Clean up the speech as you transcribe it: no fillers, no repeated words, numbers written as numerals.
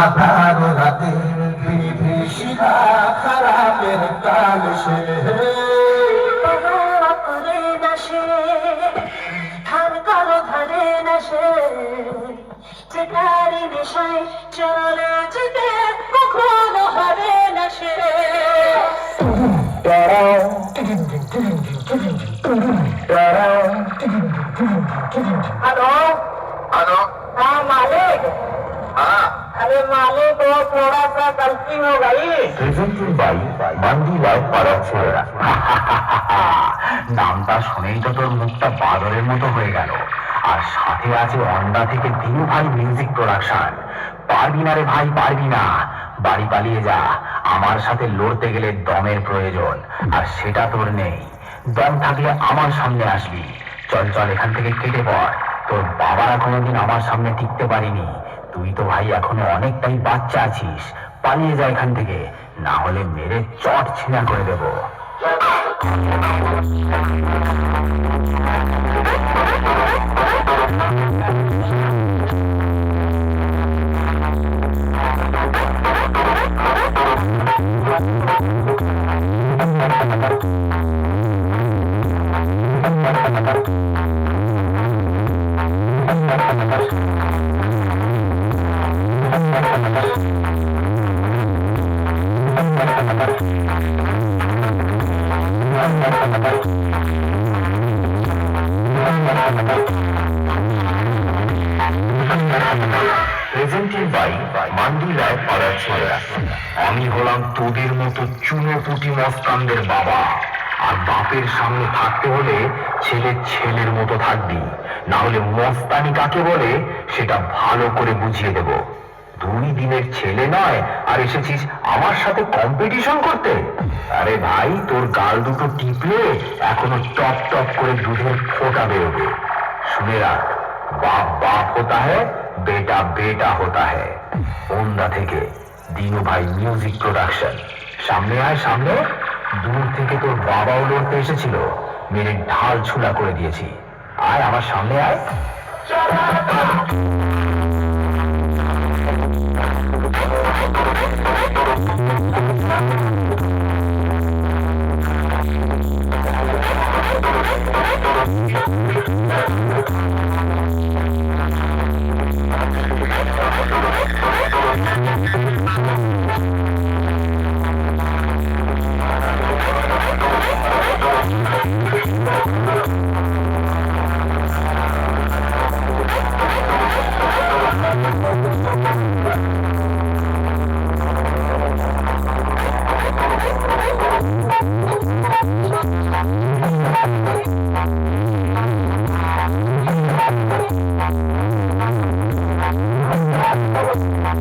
আধার রাতে বিভীষিকা খারাপের কাল সে করে না সে ধার কারো ধারে না সে যেটারি নেশায় চলে যেতে কখনো হবে না সে हेलो हेलो। हाँ मालिक। हाँ अरे मालिक वो थोड़ा सा गलती हो गई। নামটা শুনেই তো তোর মুখটা বাদরের মতো হয়ে গেল। আর সাথে আছে অন্ডা থেকে দিনু ভাই মিউজিক প্রোডাকশন। পারবি না রে ভাই, পারবি না। বাড়ি পালিয়ে যা। আমার সাথে লড়তে গেলে দমের প্রয়োজন, আর সেটা তোর নেই। দম থাকলে আমার সামনে আসবি। চল চল, এখান থেকে কেটে পড়। তোর বাবারা কোনোদিন আমার সামনে টিকতে পারিনি। তুই তো ভাই এখনো অনেকটাই বাচ্চা আছিস। পালিয়ে যা এখান থেকে, না হলে মেরে চট ছিনা করে দেবো। প্রেজেন্টিং বাই মান্ডি রায় পাড়ার ছেলেরা। আমি হলাম তোদের মতো চুনোপুটি মস্তানদের বাবা। আর বাপের সামনে থাকতে হলে ছেলে ছেলের মতো থাকবি, না হলে মস্তানি কাকে বলে সেটা ভালো করে বুঝিয়ে দেব। 2 দিনের ছেলে নয় আর এসেছিস আমার সাথে কম্পিটিশন করতে? আরে ভাই, তোর গাল দুটো টিপলে এখনো টপ টপ করে দুধের ফোঁটা বেরোবে। শুনে রাখ, বাপ বাপ होता है, बेटा बेटा होता है। ওন্দা থেকে দিনু ভাই মিউজিক প্রোডাকশন। সামনে আয় সামনে। দূর থেকে তোর বাবাও লড়তে এসেছিল, মেরে ঢাল ছুলা করে দিয়েছি। আয় আমার সামনে আয়।